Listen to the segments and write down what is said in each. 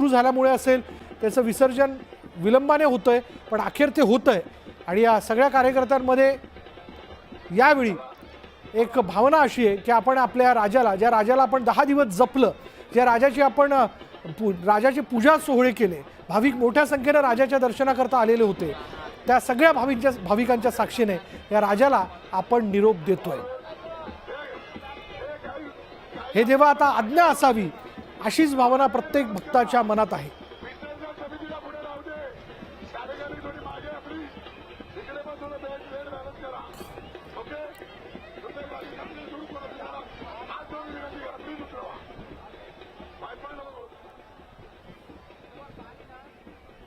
सुरू झाल्यामुळे असेल, त्याचं विसर्जन विलंबाने होतंय, पण अखेर ते होतंय। आणि या सगळ्या कार्यकर्त्यांमध्ये यावेळी एक भावना अशी आहे की आपण आपल्या राजाला, ज्या राजाला आपण 10 दिवस जपलं, ज्या राजाची आपण राजाची पूजा सोहळे केले, भाविक मोठ्या संख्येने राजाच्या दर्शनाकरता आलेले होते, त्या सगळ्या भाविकांच्या साक्षीने या राजाला आपण निरोप देतोय। हे देवा आता आज्ञा असावी, अशीच भावना प्रत्येक भक्ताच्या मनात आहे।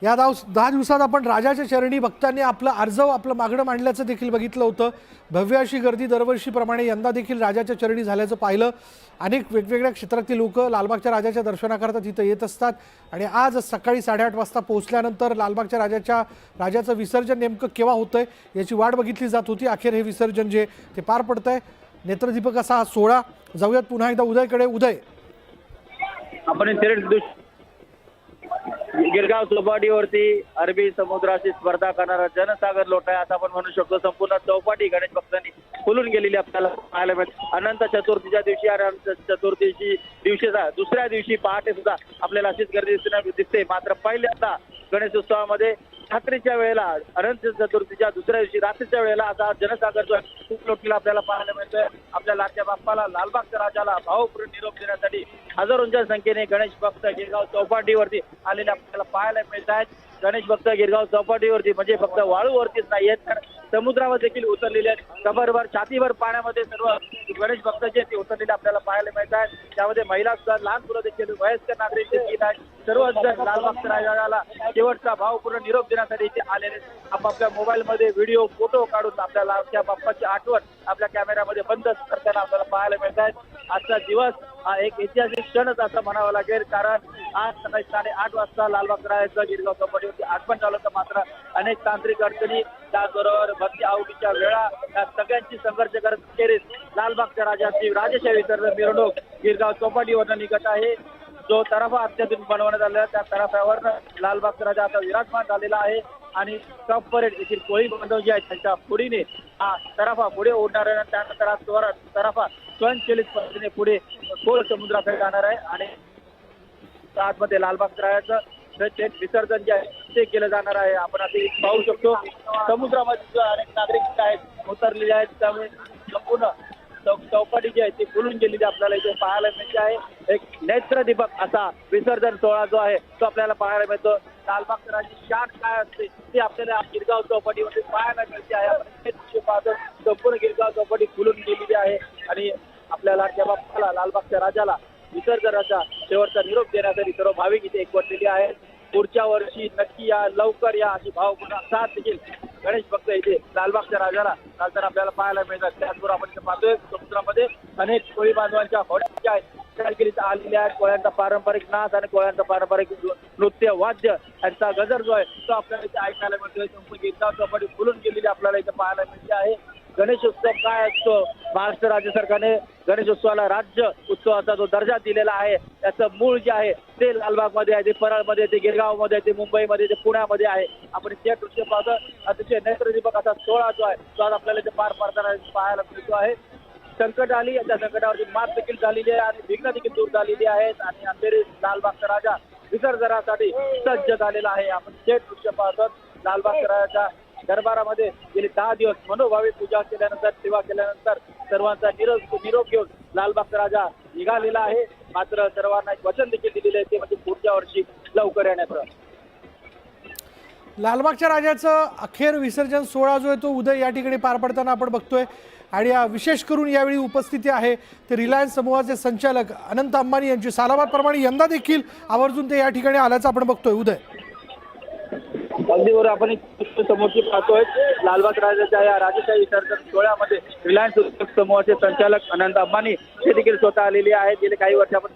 या 10 दिवसात आपण राजाच्या चरणी भक्तांनी आपलं अर्ज, आपलं मागणं मांडल्याचं देखील बघितलं होतं। भव्य अशी गर्दी दरवर्षीप्रमाणे यंदा देखील राजाच्या चरणी झाल्याचं पाहिलं। अनेक वेगवेगळ्या क्षेत्रातील लोक लालबागच्या राजाच्या दर्शनाकरता तिथं येत असतात आणि आज सकाळी 8:30 वाजता पोहोचल्यानंतर लालबागच्या राजाचं विसर्जन नेमकं केव्हा होतंय याची वाट बघितली जात होती। अखेर हे विसर्जन जे ते पार पडतंय। नेत्रदीपक असा हा सोहळा। जाऊयात पुन्हा एकदा उदयकडे। उदय, आपण गिरगाव चौपाटीवरती अरबी समुद्राची स्पर्धा करणारा जनसागर लोट आहे आता आपण म्हणू शकतो। संपूर्ण चौपाटी गणेश भक्तांनी फुलून गेलेली आपल्याला पाहायला मिळते। अनंत चतुर्थीच्या दिवशी आणि अनंत चतुर्थीची दिवशीचा दुसऱ्या दिवशी पहाटे सुद्धा आपल्याला अशीच गर्दी दिसते। मात्र पहिल्यांदा गणेशोत्सवामध्ये रात्रीच्या वेळेला, अनंत चतुर्थीच्या दुसऱ्या दिवशी रात्रीच्या वेळेला असा जनसागर जो खूप लोटीला आपल्याला पाहायला मिळतोय। आपल्या लाडक्या बाप्पाला, लालबागच्या राजाला भावपूर्ण निरोप देण्यासाठी हजारोंच्या संख्येने गणेश भक्त गिरगाव चौपाटीवरती आलेले आपल्याला पाहायला मिळत आहेत। गणेश भक्त गिरगाव चौपाटीवरती म्हणजे फक्त वाळूवरतीच नाही आहेत, तर समुद्रावर देखील उतरलेले आहेत। कबरभर, छातीभर पाण्यामध्ये सर्व गणेश भक्त जे ते उतरलेले आपल्याला पाहायला मिळत आहेत। त्यामध्ये महिला सुद्धा, लहान मुलं देखील, वयस्कर नागरिक देखील आहेत। सर्वच जण लालबागच्या राजाला शेवटचा भावपूर्ण निरोप देण्यासाठी इथे आलेले आपापल्या मोबाईलमध्ये व्हिडिओ, फोटो काढून आपल्या लालच्या बाप्पाची आठवण आपल्या कॅमेऱ्यामध्ये बंद करताना आपल्याला पाहायला मिळत आहेत। आजचा दिवस हा एक ऐतिहासिक क्षणच असं म्हणावं लागेल, कारण आज सकाळी 8:30 वाजता लालबागच्या राजाचं गिरगाव चौपाटीवरती आगमन झालं होतं। मात्र अनेक तांत्रिक अडचणी, त्याचबरोबर भक्ती आवडीच्या वेळा, या सगळ्यांची संघर्ष करत अखेरीस लालबागच्या राजाची राजशाही विसर्जन मिरवणूक गिरगाव चौपाटीवरनं निघत आहे। जो तराफा अत्याधुनिक बनवण्यात आलेला त्या तराफ्यावर लालबागचा राजा आता विराजमान झालेला आहे आणि टॉप परेड येथील कोळी बांधव जे आहेत त्यांच्या पुढीने हा तराफा पुढे ओढणार आहे। त्यानंतर हा तराफा स्वयंचलित पद्धतीने पुढे खोल समुद्राकडे जाणार आहे आणि आतमध्ये लालबागच्या राजाचं विसर्जन जे आहे ते केलं जाणार आहे। आपण आता पाहू शकतो समुद्रामध्ये अनेक नागरिक आहेत उतरलेले आहेत, त्यामुळे संपूर्ण चौपाटी जी आहे ती फुलून गेलेली आपल्याला इथे पाहायला मिळते आहे। एक नेत्रदीपक असा विसर्जन सोहळा जो आहे तो आपल्याला पाहायला मिळतो। लालबागच्या राजाची शान काय असते ती आपल्याला गिरगाव चौपाटीमध्ये पाहायला मिळते आहे। आपण पाहतो संपूर्ण गिरगाव चौपाटी फुलून गेलेली आहे आणि आपल्याला त्या बाप्पाला, लालबागच्या राजाला विसर्जनाचा शेवटचा निरोप देण्यासाठी सर्व भाविक इथे एकवटलेले आहेत। पुढच्या वर्षी नक्की या, लवकर या अशी भावपूर्ण साथ देखील गणेश भक्त इथे लालबागच्या राजाला चालताना आपल्याला पाहायला मिळतात। त्याचबरोबर आपण इथे पाहतोय समुद्रामध्ये अनेक कोळी बांधवांच्या होड्या ज्या आहेत आलेल्या आहेत। कोळ्यांचा पारंपरिक नाच आणि कोळ्यांचा पारंपरिक नृत्य, वाद्य यांचा गजर जो आहे तो आपल्याला इथे ऐकायला मिळतोय। संपूर्ण गिरगाव चौपाटी फुलून गेलेली आपल्याला इथे पाहायला मिळते आहे। गणेशोत्सव काय असतो, महाराष्ट्र राज्य सरकारने गणेशोत्सवाला राज्य उत्सवाचा जो दर्जा दिलेला आहे त्याचं मूळ जे आहे ते लालबागमध्ये आहे, ते परळमध्ये, ते गिरगावमध्ये, ते मुंबईमध्ये, ते पुण्यामध्ये आहे। आपण ते दृश्य पाहतो। अतिशय नेत्रदीपक असा सोहळा जो आहे तो आज आपल्याला इथे पार पडताना पाहायला मिळतो आहे। संकट आली, त्या संकटावरती मात देखील झालेली आहे आणि विघ्न देखील दूर झालेली आहेत आणि अखेरीस लालबागचा राजा विसर्जनासाठी सज्ज झालेला आहे। आपण ते दृश्य पाहतो। लालबागच्या राजाच्या दरबारामध्ये गेले 10 दिवस मनोभावे पूजा केल्यानंतर, सेवा केल्यानंतर सर्वांचा निरोप घेऊन लालबागचा राजा निघालेला आहे। मात्र सर्वांना एक वचन देखील दिलेले आहे, ते म्हणजे पुढच्या वर्षी लवकर येण्याचं। लालबागच्या राजाचं अखेर विसर्जन सोहळा जो आहे तो उदय या ठिकाणी पार पडताना आपण बघतोय आणि विशेष करून यावेळी उपस्थिती आहे ते रिलायन्स समूहाचे संचालक अनंत अंबानी यांची। सालाबादप्रमाणे यंदा देखील आवर्जून ते या ठिकाणी आल्याचं आपण बघतोय। उदय, अगदी बरोबर, आपण समोरची पाहतोय लालबाग राजाच्या या राजशाही विसर्जन सोहळ्यामध्ये रिलायन्स उद्योग समूहाचे संचालक अनंत अंबानी हे देखील स्वतः आलेले आहेत। गेले काही वर्ष आपण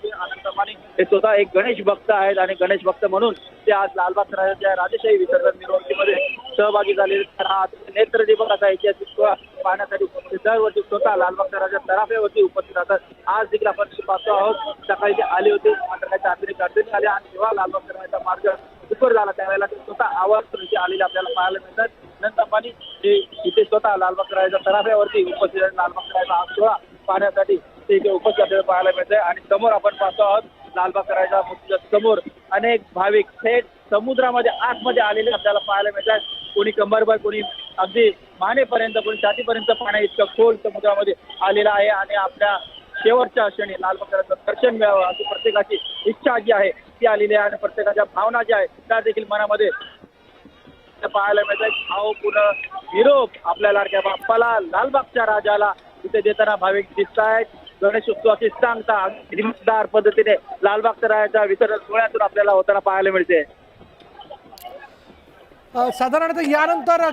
पाहतोय अनंतमाने हे स्वतः एक गणेश भक्त आहेत आणि गणेश भक्त म्हणून ते आज लालबाग राजाच्या राजेशाही विसर्जन मिरवणुकीमध्ये सहभागी झालेले. तर हा नेत्रदीपक असा ऐतिहासिक सोहळा पाहण्यासाठी दरवर्षी स्वतः लालबागच्या राजा तराफ्यावरती उपस्थित राहतात. आज देखील आपण पाहतो आहोत सकाळी ते आले होते मात्र काही तांत्रिक अडचणी आल्या आणि जेव्हा लालबागच्या राजाचा मार्ग सुकर झाला त्यावेळेला ते स्वतः आवाज करून आलेले आपल्याला पाहायला मिळतात. अनंतमाने हे इथे स्वतः लालबागच्या राजाच्या तराफ्यावरती उपस्थित आहे. लालबागच्या राजाचा हा सोहळा पाहण्यासाठी ते इथे उपस्थित आपल्याला पाहायला मिळत आहे आणि समोर आपण पाहतो आहोत लालबागच्या राजाच्या मूर्तीच्या समोर अनेक भाविक थेट समुद्रामध्ये आतमध्ये आलेले आपल्याला पाहायला मिळतात. कोणी कंबरभर, कोणी अगदी मानेपर्यंत, कोणी छातीपर्यंत पाण्या इतकं खोल समुद्रामध्ये आलेला आहे आणि आपल्या शेवटच्या क्षणी लालबागच्या राजाचं दर्शन मिळावं अशी प्रत्येकाची इच्छा जी आहे ती आलेली आहे आणि प्रत्येकाच्या भावना ज्या आहेत त्या देखील मनामध्ये पाहायला मिळत आहेत. भावपूर्ण निरोप आपल्या लाडक्या बाप्पाला लालबागच्या राजाला इथे देताना भाविक दिसत आहेत. गणेश उत्सवाची सांगता दिमागदार पद्धतीने लालबागच्या राजाच्या विसर्जन सोहळ्यातून आपल्याला होताना पाहायला मिळते. साधारणतः यानंतर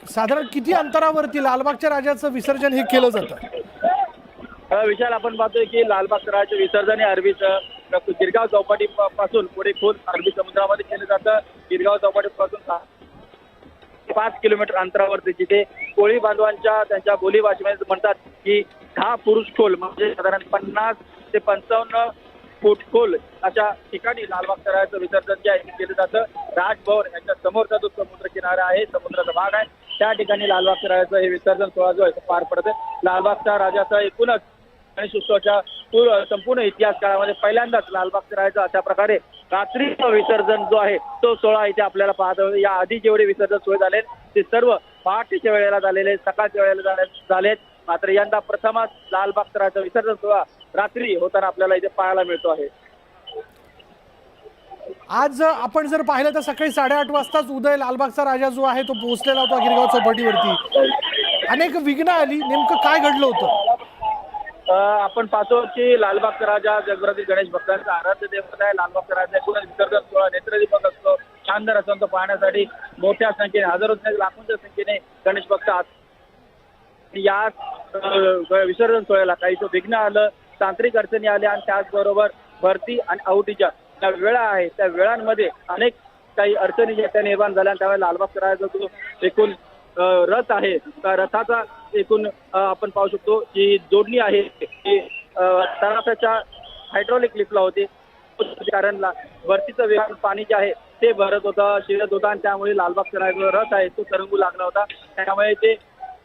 साधारण किती अंतरावरती लालबागच्या राजाचं विसर्जन हे केलं जातं? विशाल, आपण पाहतोय की लालबागच्या राजाचं विसर्जन हे अरबी गिरगाव चौपाटी पासून पुढे खोल अरबी समुद्रामध्ये केलं जातं. गिरगाव चौपाटी पासून 5 किलोमीटर अंतरावरती जिथे कोळी बांधवांच्या त्यांच्या बोली भाषेमध्ये म्हणतात की 10 पुरुष खोल म्हणजे साधारण 50 ते 55 फूट खोल अशा ठिकाणी लालबागच्या राजाचं विसर्जन जे आहे ते केलं जातं. राजभवन यांच्या समोरचा जो समुद्र किनारा आहे, समुद्राचा भाग आहे, त्या ठिकाणी लालबागच्या राजाचं हे विसर्जन सोहळा जो आहे तो पार पडत आहे. लालबागच्या राजाचा एकूणच गणेश उत्सवाच्या संपूर्ण इतिहास काळामध्ये पहिल्यांदाच लालबागच्या राजाचं अशा प्रकारे रात्रीचं विसर्जन जो आहे तो सोहळा इथे आपल्याला पाहतो. या आधी जेवढे विसर्जन सोहळे झाले ते सर्व पहाटेच्या वेळेला झालेले, सकाळच्या वेळेला झालेत. मात्र यंदा प्रथमच लालबागच्या राजाचं विसर्जन सोहळा रात्री होताना आपल्याला इथे पाहायला मिळतो आहे. आज आपण जर पाहिलं तर सकाळी 8:30 वाजताच उदय लालबागचा राजा जो आहे तो पोहोचलेला होता गिरगाव चौपाटीवरती. अनेक विघ्न आली, नेमकं काय घडलं होतं? आपण पाहतो की लालबागचा राजा जगभरातील गणेश भक्तांचा आराध्य देवता आहे. लालबागचा राजा एकूणच विसर्जन सोहळा नेत्रदीपक असतो, शानदार असतो. तो पाहण्यासाठी मोठ्या संख्येने, हजारो लाखोंच्या संख्येने गणेश भक्त या विसर्जन सोहळ्याला काही तो विघ्न आलं, तांत्रिक अडचणी आल्या आणि त्याचबरोबर भरती आणि आवटीच्या ज्या वेळा आहेत त्या वेळांमध्ये अनेक काही अडचणी ज्या त्या निर्माण झाल्या. त्यामुळे लालबागचा राजाचा जो एकूण रथ आहे त्या रथाचा एकूण आपण पाहू शकतो की जोडणी आहे की तराफ्याच्या हायड्रॉलिक लिफ्टला होते. कारण भरतीचं विमान पाणी जे आहे ते भरत होतं, शिरत होता आणि त्यामुळे लालबागचा राजाचा रथ आहे तो तरंगू लागला होता. त्यामुळे ते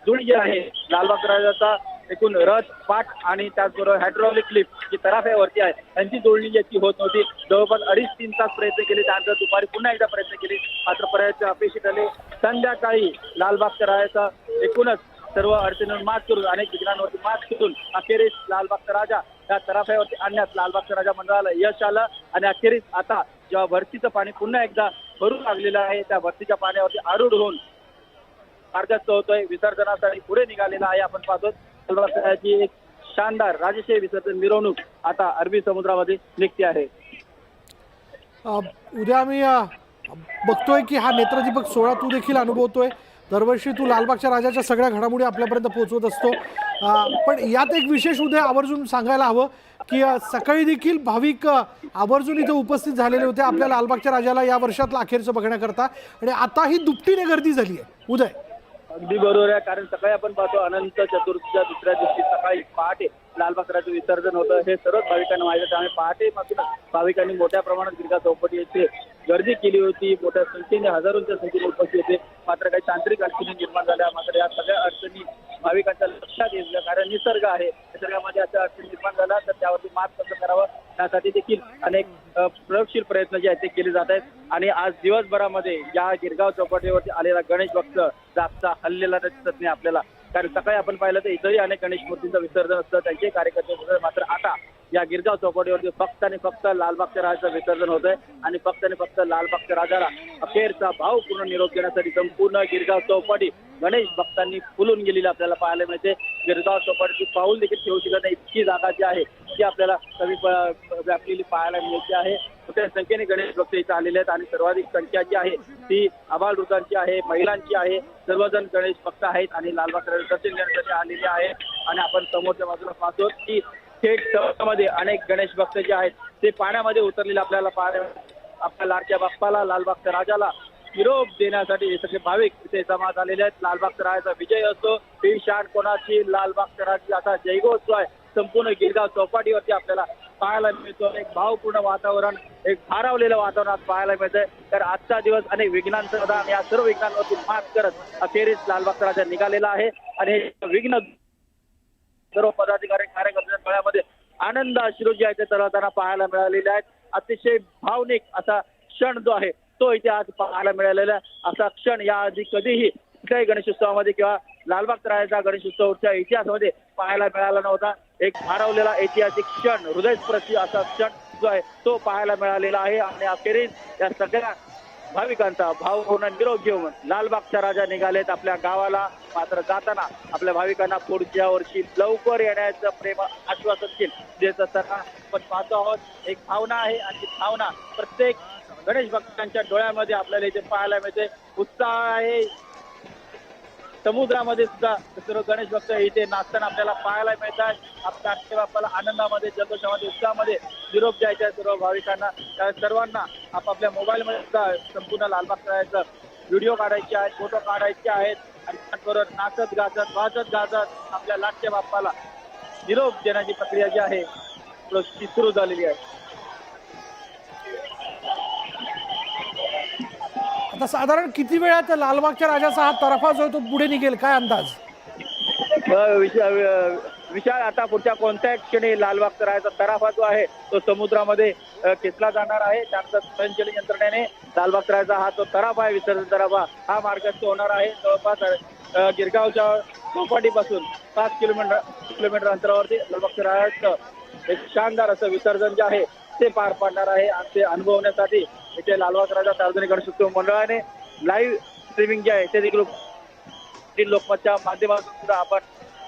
जुळी जे आहे लालबागच्या राजाचा एकूण रथ, पाठ आणि त्याचबरोबर हायड्रॉलिक लिफ्ट जी तराफ्यावरती आहे त्यांची जोडणी ज्याची होत नव्हती. जवळपास 2.5-3 तास प्रयत्न केले. त्यानंतर दुपारी पुन्हा एकदा प्रयत्न केले, मात्र प्रयत्न अपेक्षित आले. संध्याकाळी लालबागच्या राजाचा एकूणच सर्व अडचणींवर मात करून, अनेक विघ्नांवरती मात करून अखेरीस लालबागचा राजा त्या तराफ्यावरती आणण्यात लालबागच्या राजा मंडळाला यश आलं आणि अखेरीस आता जेव्हा भरतीचं पाणी पुन्हा एकदा भरू लागलेलं आहे त्या भरतीच्या पाण्यावरती आरूढ होऊन मार्गस्थ होतोय, विसर्जनासाठी पुढे निघालेला आहे. आपण पाहतो लालबागची एक शानदार राजेशाही विसर्जन मिरवणूक आता अरबी समुद्रामध्ये निघते आहे. उद्या आम्ही बघतोय की हा नेत्रदीपक सोहळा तू देखील अनुभवतोय. दरवर्षी तू लालबागच्या राजाच्या सगळ्या घडामोडी आपल्यापर्यंत पोहोचवत असतो, पण यात एक विशेष उद्या आवर्जून सांगायला हवं की सकाळी देखील भाविक आवर्जून इथे उपस्थित झालेले होते आपल्या लालबागच्या राजाला या वर्षातलं अखेरचं बघण्याकरता, आणि आता ही दुपटीने गर्दी झाली आहे. उदय, अगदी बरोबर आहे. कारण सकाळी आपण पाहतो अनंत चतुर्थीच्या दुसऱ्या दिवशी सकाळी पहाटे लालबागचं विसर्जन होतं. हे सर्वच भाविकांना माहिती आहे. त्यामुळे पहाटेपासून भाविकांनी मोठ्या प्रमाणात गिरगाव चौपाटी येथे गर्दी केली होती. मोठ्या संख्येने, हजारोंच्या संख्येने उपस्थित होते. मात्र काही तांत्रिक अडचणी निर्माण झाल्या. मात्र या सगळ्या अडचणी भाविकांच्या लक्षात येईल, कारण निसर्ग आहे, निसर्गामध्ये अशा अडचणी निर्माण झाल्या तर त्यावरती मात कसं करावं त्यासाठी देखील अनेक प्रयोगशील प्रयत्न जे आहेत ते केले जात आहेत. आणि आज दिवसभरामध्ये या गिरगाव चौपाटीवरती आलेला गणेश भक्त जागचा हल्लेला दिसत नाही आपल्याला. कारण सकाळी आपण पाहिलं तर इथंही अनेक गणेश मूर्तींचं विसर्जन असतं, त्यांचे कार्यकर्ते होते. मात्र आता या गिरगाव चौपाटीवरती फक्त आणि फक्त लालबागच्या राजाचं विसर्जन होतंय आणि फक्त आणि फक्त लालबागच्या राजाला अखेरचा भावपूर्ण निरोप देण्यासाठी संपूर्ण गिरगाव चौपाटी गणेश भक्तांनी फुलून गेलेली आपल्याला पाहायला मिळते. गिरगाव चौपाटीची पाऊल देखील ठेवू शकत नाही इतकी जागा जी आहे ती आपल्याला कमी व्यापलेली पाहायला मिळते आहे. मोठ्या संख्येने गणेश भक्त इथे आलेले आहेत आणि सर्वाधिक संख्या जी आहे ती आबालवृद्धांची आहे, महिलांची आहे. सर्वजण गणेश भक्त आहेत आणि लालबागच्या दर्शन घेण्यासाठी आलेले आहेत. आणि आपण समोरच्या बाजूला पाहतो की थेट तळ्यामध्ये अनेक गणेश भक्त जे आहेत ते पाण्यामध्ये उतरलेले आपल्याला पाहायला, आपल्या लाडक्या बाप्पाला, लालबागच्या राजाला निरोप देण्यासाठी हे सगळे भाविक इथे जमा झालेले आहेत. लालबागच्या राजाचा विजय असतो, ही शान कोणाची, लालबागच्या राजाची असा जयघोष जो आहे संपूर्ण गिरगाव चौपाटीवरती आपल्याला पाहायला मिळतो. एक भावपूर्ण वातावरण, एक भारावलेलं वातावरण पाहायला मिळतंय. तर आजचा दिवस अनेक विघ्नांचा होता आणि या सर्व विघ्नांवरती मात करत अखेरीस लालबागचा राजा निघालेला आहे आणि हे विघ्न सर्व पदाधिकारी कार्यकर्त्यांच्या गळ्यामध्ये आनंद अश्रू जे आहे ते तरळताना पाहायला मिळालेले आहेत. अतिशय भावनिक असा क्षण जो आहे तो इथे आज पाहायला मिळालेला असा क्षण याआधी कधीही कुठल्याही गणेशोत्सवामध्ये किंवा लालबागचा राजाचा गणेशोत्सवाच्या इतिहासामध्ये पाहायला मिळाला नव्हता. एक भारावलेला ऐतिहासिक क्षण, हृदयस्पर्शी असा क्षण जो आहे तो पाहायला मिळालेला आहे आणि अखेरीस या सगळ्या भाविकांचा भावपूर्ण निरोप घेऊन लालबागचा राजा निघालेत आपल्या गावाला. मात्र जाताना आपल्या भाविकांना पुढच्या वर्षी लवकर येण्याचं प्रेम आश्वासन देत असताना आपण पाहतो आहोत. एक भावना आहे आणि ती भावना प्रत्येक गणेश भक्तांच्या डोळ्यामध्ये आपल्याला इथे पाहायला मिळते. उत्साह आहे, समुद्रामध्ये सुद्धा सर्व गणेश भक्त इथे नाचताना आपल्याला पाहायला मिळतात. आपल्या आजच्या बाप्पाला आनंदामध्ये, जल्लोषामध्ये, उत्साहामध्ये निरोप द्यायचा आहे सर्व भाविकांना. त्या सर्वांना आपापल्या मोबाईलमध्ये सुद्धा संपूर्ण लालबागचा व्हिडिओ काढायचे आहेत, फोटो काढायचे आहेत आणि त्याचबरोबर नाचत गाजत, वाजत गाजत आपल्या लाटच्या बाप्पाला निरोप देण्याची प्रक्रिया जी आहे ती सुरू झालेली आहे. आता साधारण किती वेळात लालबागच्या राजाचा हा तराफा जो आहे तो पुढे निघेल, काय अंदाज? विशाल, आता पुढच्या कोणत्याही क्षणी लालबागचा राजाचा तराफा जो आहे तो समुद्रामध्ये खेचला जाणार आहे. त्यानंतर स्वयंचलित यंत्रणेने लालबागचा राजाचा हा जो तराफा आहे, विसर्जन तराफा, हा मार्गस्थ होणार आहे. जवळपास गिरगावच्या चौपाटीपासून 5 किलोमीटर अंतरावरती लालबागच्या राजाचं एक शानदार असं विसर्जन जे आहे ते पार पाडणार आहे. आणि ते अनुभवण्यासाठी इथे लालबागचा राजा सार्वजनिक गणेशोत्सव मंडळाने लाईव्ह स्ट्रीमिंग जे आहे ते देखील लोकमतच्या माध्यमातून सुद्धा आपण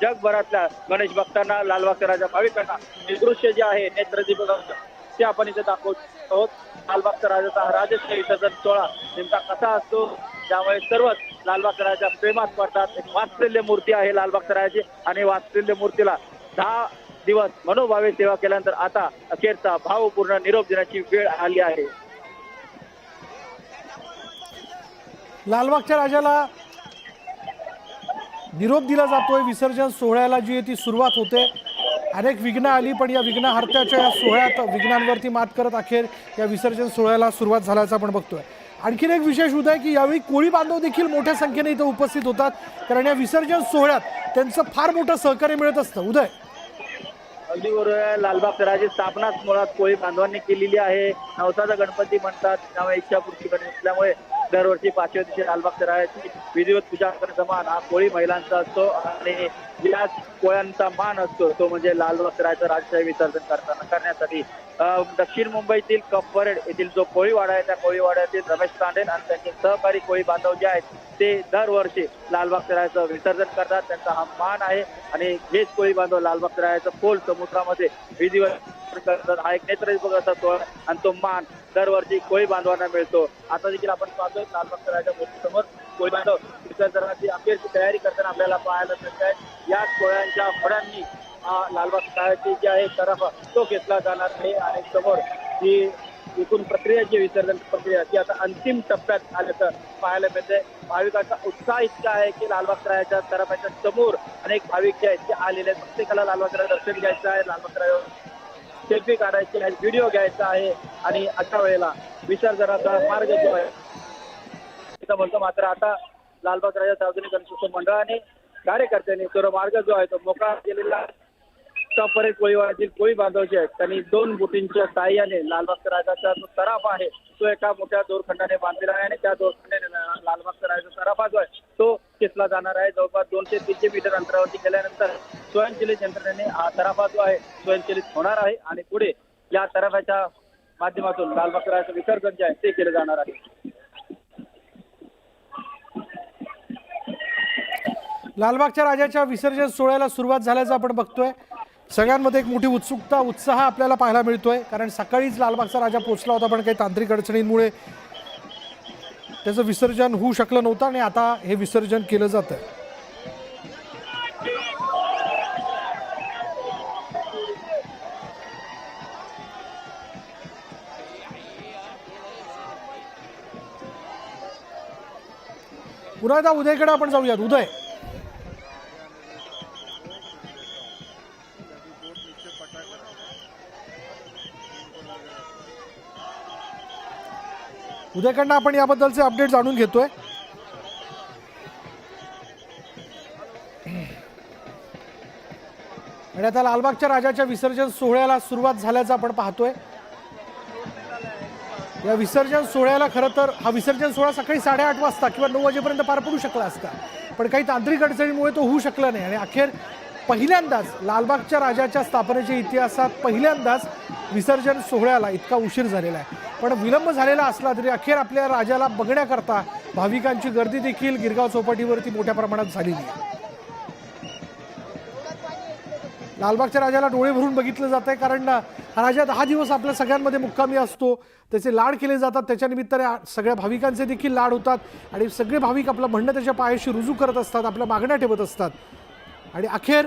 जगभरातल्या गणेश भक्तांना, लालबागच्या राजा भाविकांना हे दृश्य जे आहे नेत्रदीपक ते आपण इथे दाखवत आहोत. लालबागच्या राजाचा हा राजकीय विसर्जन सोहळा नेमका कसा असतो, त्यामुळे सर्वच लालबागच्या राजा प्रेमात पडतात. एक वात्सल्य मूर्ती आहे लालबागच्या राजाची आणि वात्सल्य मूर्तीला 10 दिवस मनोभावे सेवा केल्यानंतर आता अखेरचा भावपूर्ण निरोप देण्याची वेळ आली आहे. लालबागच्या राजाला निरोप दिला जातोय. विसर्जन सोहळ्याला जी आहे ती सुरुवात होते. अनेक विघ्न आली पण या विघ्नहर्त्याच्या या सोहळ्यात विघ्नांवरती मात करत अखेर या विसर्जन सोहळ्याला सुरुवात झाल्याचं आपण बघतोय. आणखीन एक विशेष उदय की यावेळी कोळी बांधव देखील मोठ्या संख्येने इथं उपस्थित होतात, कारण या विसर्जन सोहळ्यात त्यांचं फार मोठं सहकार्य मिळत असतं. उदय, अगदी बरोबर. लालबागच्या राजाची स्थापनाच मुळात कोळी बांधवांनी केलेली आहे. नवसाचा गणपती म्हणतात, त्यामुळे इच्छापूर्ती गणेश असल्यामुळे दरवर्षी 5व्या दिवशी लालबागच्या राजाची विधिवत पूजा करण्याचा मान हा कोळी महिलांचा असतो आणि याच कोळ्यांचा मान असतो तो म्हणजे लालबागच्या राजाचं राजशाही विसर्जन करण्यासाठी दक्षिण मुंबईतील कपपरेड येथील जो कोळीवाडा आहे त्या कोळीवाड्यातील रमेश तांडेल आणि त्यांचे सहकारी कोळी बांधव जे आहेत ते दरवर्षी लालबागच्या राजाचं विसर्जन करतात. त्यांचा हा मान आहे आणि हेच कोळी बांधव लालबागच्या राजाचं खोल समुद्रामध्ये विधिवत करतात. हा एक नेत्रदीपक असा सोहळा आणि तो मान दरवर्षी कोळी बांधवांना मिळतो. आता देखील आपण पाहतोय लालबागच्या राजाच्या समोर कोळी बांधव विसर्जनाची अखेरची तयारी करताना आपल्याला पाहायला मिळत आहे. याच कोळ्यांच्या फळांनी लालबागच्या राजाची जी आहे तराफा तो घेतला जाणार आहे आणि समोर जी एकूण प्रक्रिया जी विसर्जन प्रक्रिया ती आता अंतिम टप्प्यात आल्याचं पाहायला मिळते. भाविकांचा उत्साह इतका आहे की लालबागच्या राजाच्या तराफ्याच्या समोर अनेक भाविक जे आहेत ते आलेले आहेत. प्रत्येकाला लालबागच्या दर्शन घ्यायचं आहे, लालबागच्या राजावर सेल्फी काढायची आहे, व्हिडिओ घ्यायचा आहे आणि अशा वेळेला विसर्जनाचा मार्ग जो आहे तिथं म्हणतो. मात्र आता लालबागच्या राजा सार्वजनिक गणेशोत्सव मंडळाने कार्यकर्त्यांनी तो मार्ग जो आहे तो मोकळा केलेला. परत कोळीवाड्यातील कोळी बांधव जे आहेत त्यांनी 2 बोटींच्या साहाय्याने लालबागच्या राजाचा जो तराफा आहे तो एका मोठ्या दोरखंडाने बांधलेला आहे आणि त्या दोरखंडाने लालबागच्या राजाचा तराफा जो आहे तो खेचला जाणार आहे. जवळपास 200-300 मीटर अंतरावरती गेल्यानंतर स्वयंचलित यंत्रणेने हा तराफा जो आहे स्वयंचलित होणार आहे आणि पुढे या तराफ्याच्या माध्यमातून लालबागच्या राजाचं विसर्जन जे आहे ते केलं जाणार आहे. लालबागच्या राजाच्या विसर्जन सोहळ्याला सुरुवात झाल्याचं आपण बघतोय. सगळ्यांमध्ये एक मोठी उत्सुकता, उत्साह आपल्याला पाहायला मिळतोय, कारण सकाळीच लालबागचा राजा पोहोचला होता पण काही तांत्रिक अडचणींमुळे त्याचं विसर्जन होऊ शकलं नव्हतं आणि आता हे विसर्जन केलं जातं. पुन्हा एकदा उदयकडे आपण जाऊयात. उदय, उदयकडनं आपण याबद्दलचे अपडेट जाणून घेतोय. आणि आता लालबागच्या राजाच्या विसर्जन सोहळ्याला सुरुवात झाल्याचं आपण पाहतोय. या विसर्जन सोहळ्याला खरं तर हा विसर्जन सोहळा सकाळी 8:30 वाजता किंवा 9 वाजेपर्यंत पार पडू शकला असता, पण काही तांत्रिक अडचणीमुळे तो होऊ शकला नाही. आणि अखेर पहिल्यांदाच लालबागच्या राजाच्या स्थापनेच्या इतिहासात पहिल्यांदाच विसर्जन सोहळ्याला इतका उशीर झालेला आहे. पण विलंब झालेला असला तरी अखेर आपल्या राजाला बघण्याकरता भाविकांची गर्दी देखील गिरगाव चौपाटीवरती मोठ्या प्रमाणात झालेली आहे. लालबागच्या राजाला डोळे भरून बघितलं जात आहे, कारण हा राजा 10 दिवस आपल्या सगळ्यांमध्ये मुक्कामी असतो. त्याचे लाड केले जातात, त्याच्या निमित्ताने सगळ्या भाविकांचे देखील लाड होतात आणि सगळे भाविक आपलं म्हणणं त्याच्या पायाशी रुजू करत असतात, आपल्या मागण्या ठेवत असतात. आणि अखेर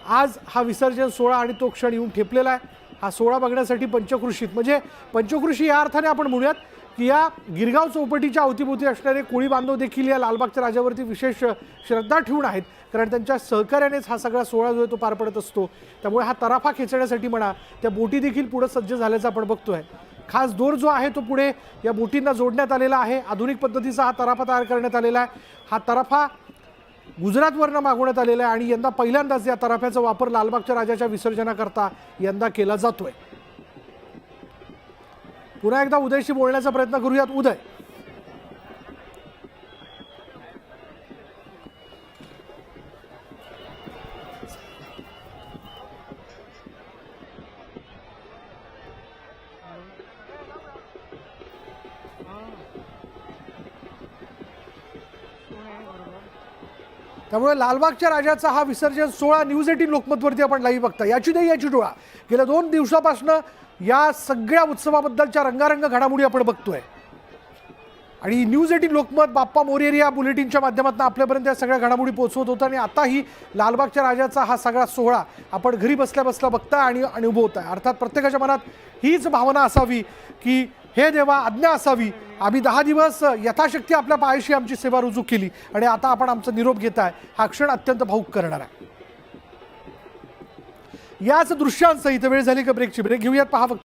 आज हा विसर्जन सोहळा आणि तो क्षण येऊन ठेपलेला आहे. हा सोहळा बघण्यासाठी पंचक्रोशीत, म्हणजे पंचक्रोशी या अर्थाने आपण म्हणूयात की या गिरगाव चौपाटीच्या अवतीभोवती असणारे कोळी बांधव देखील या लालबागच्या राजावरती विशेष श्रद्धा ठेवून आहेत, कारण त्यांच्या सहकार्यानेच हा सगळा सोहळा जो आहे तो पार पडत असतो. त्यामुळे हा तराफा खेचण्यासाठी म्हणा, त्या बोटी देखील पुढे सज्ज झाल्याचं आपण बघतोय. खास दोर जो आहे तो पुढे या बोटींना जोडण्यात आलेला आहे. आधुनिक पद्धतीचा हा तराफा तयार करण्यात आलेला आहे. हा तराफा गुजरातवरनं मागवण्यात आलेला आहे आणि यंदा पहिल्यांदाच या तराफ्याचा वापर लालबागच्या राजाच्या विसर्जनाकरता यंदा केला जातोय. पुन्हा एकदा उदयशी बोलण्याचा प्रयत्न करूयात. उदय, त्यामुळे लालबागच्या राजाचा हा विसर्जन सोहळा न्यूज 18 लोकमतवरती आपण लाईव्ह बघता. याची नाही याची डोळा गेल्या 2 दिवसापासून या सगळ्या उत्सवाबद्दलच्या रंगारंग घडामोडी आपण बघतोय. आणि न्यूज 18 लोकमत बाप्पा मोरेरी या बुलेटिनच्या माध्यमातून आपल्यापर्यंत या सगळ्या घडामोडी पोहोचवत होता. आणि आताही लालबागच्या राजाचा हा सगळा सोहळा आपण घरी बसल्या बसल्या बघताय आणि अनुभवताय. अर्थात प्रत्येकाच्या मनात हीच भावना असावी की हे देवा, आज्ञा असावी, आम्ही 10 दिवस यथाशक्ती आपल्या पायाशी आमची सेवा रुजू केली आणि आता आपण आमचा निरोप घेताय. हा क्षण अत्यंत भावुक करणार आहे. याच दृश्यांसहित वेळ झाली का ब्रेकची. ब्रेक घेऊयात, पहा फक्त.